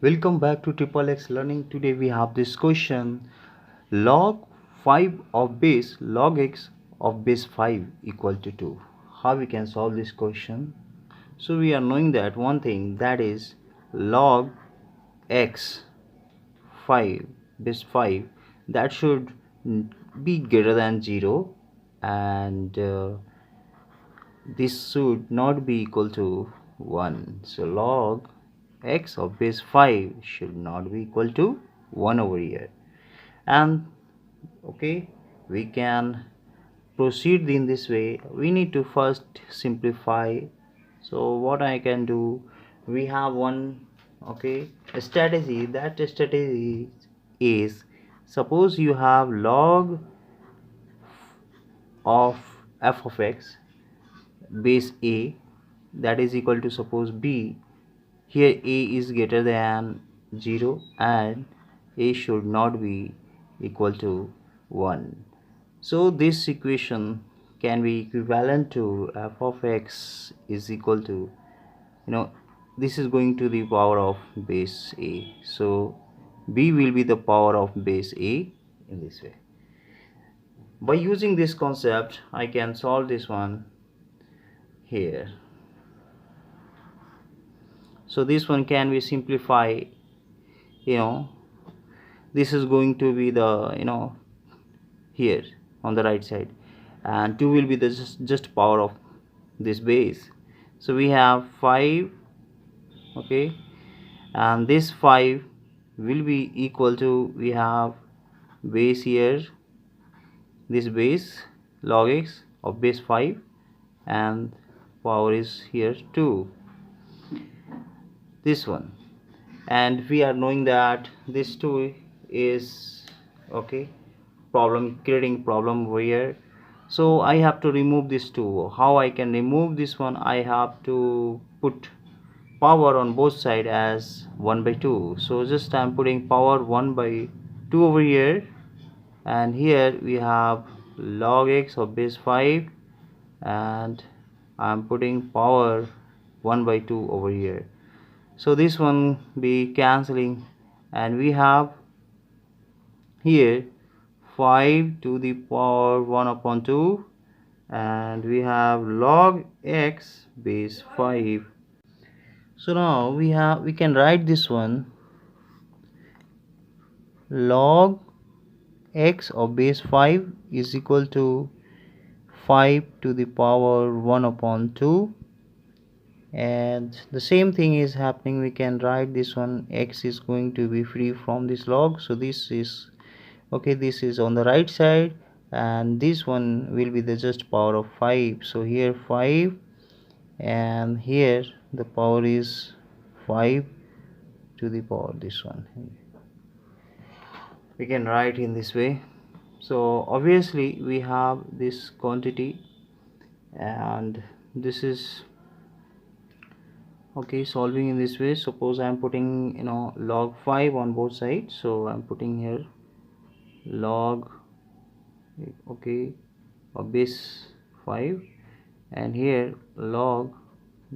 Welcome back to Triple X Learning. Today we have this question: log 5 of base log x of base 5 equal to 2. How we can solve this question? So we are knowing that one thing, that is log x 5 base 5, that should be greater than 0, and this should not be equal to 1. So log x of base 5 should not be equal to 1 over here. And okay, we can proceed in this way. We need to first simplify. So what I can do, we have one strategy. That strategy is, suppose you have log of f of x base a, that is equal to, suppose, b. Here a is greater than 0 and a should not be equal to 1. So this equation can be equivalent to f of x is equal to, this is going to the power of base a. So b will be the power of base a in this way. By using this concept, I can solve this one here. So this one can be simplified. This is going to be the here on the right side, and 2 will be the just power of this base. So we have 5, okay, and this 5 will be equal to, we have base here, this base log x of base 5, and power is here 2, this one. And we are knowing that this 2 is creating problem over here. So I have to remove this 2. How I can remove this one? I have to put power on both sides as 1 by 2. So just I'm putting power 1 by 2 over here, and here we have log x of base 5, and I'm putting power 1 by 2 over here. So this one be cancelling, and we have here 5 to the power 1 upon 2, and we have log x base 5. So now we can write this one, log x of base 5 is equal to 5 to the power 1 upon 2, and the same thing is happening. We can write this one, x is going to be free from this log, so this is this is on the right side, and this one will be the just power of 5. So here 5, and here the power is 5 to the power this one. We can write in this way. So obviously we have this quantity, and this is solving in this way. Suppose I am putting log 5 on both sides, so I'm putting here log of base 5, and here log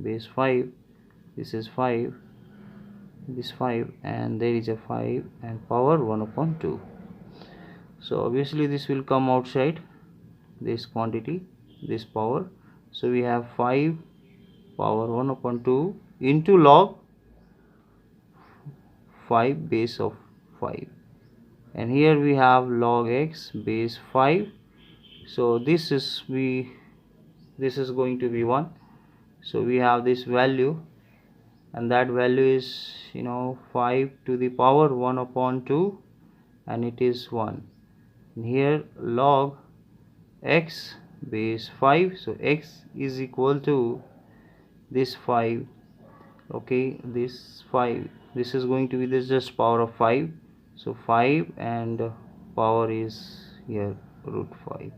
base 5, this is 5, this 5, and there is a 5, and power 1 upon 2. So obviously this will come outside this quantity, this power. So we have 5 power 1 upon 2 into log 5 base of 5, and here we have log x base 5. So this is going to be 1. So we have this value, and that value is 5 to the power 1 upon 2, and it is 1. And here log x base 5, so x is equal to this 5, this 5, this is going to be this just power of 5. So 5, and power is here root 5.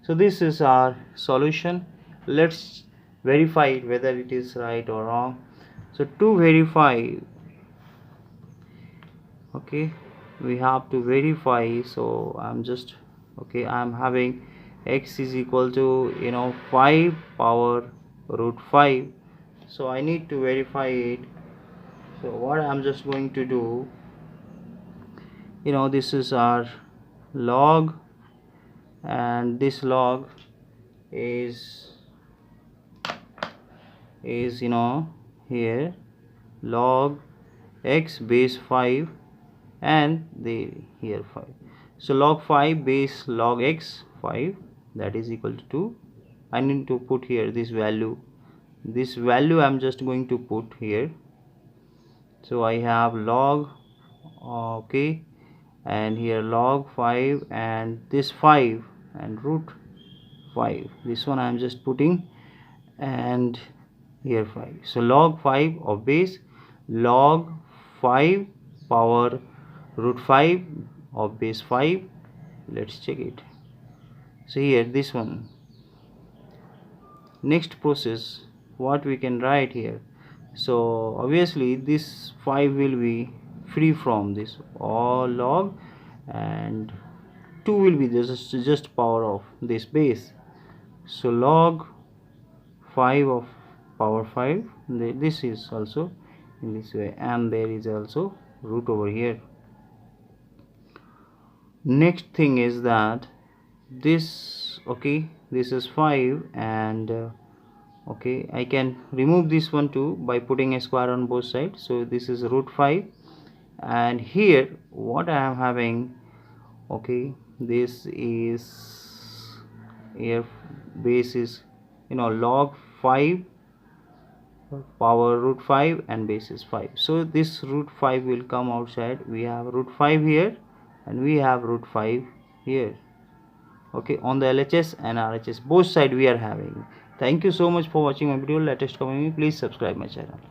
So this is our solution. Let's verify it whether it is right or wrong. So to verify, we have to verify. So I'm having x is equal to 5 power root 5. So I need to verify it. So what I'm just going to do, this is our log, and this log is here log x base 5, and the here 5. So log 5 base log x 5, that is equal to 2. I need to put here this value. This value I'm just going to put here. So I have log, okay, and here log 5, and this 5 and root 5, this one I'm just putting, and here 5. So log 5 of base log 5 power root 5 of base 5. Let's check it. So here this one. Next process, what we can write here. So obviously this 5 will be free from this all log, and 2 will be just power of this base. So log 5 of power 5, this is also in this way, and there is also root over here. Next thing is that this, okay, this is 5, and okay, I can remove this one too by putting a square on both sides. So this is root 5, and here what I am having, okay, this is here base is log 5 power root 5, and base is 5. So this root 5 will come outside. We have root 5 here, and we have root 5 here. Okay, on the LHS and RHS both side we are having. Thank you so much for watching my video. Latest comment, please subscribe my channel.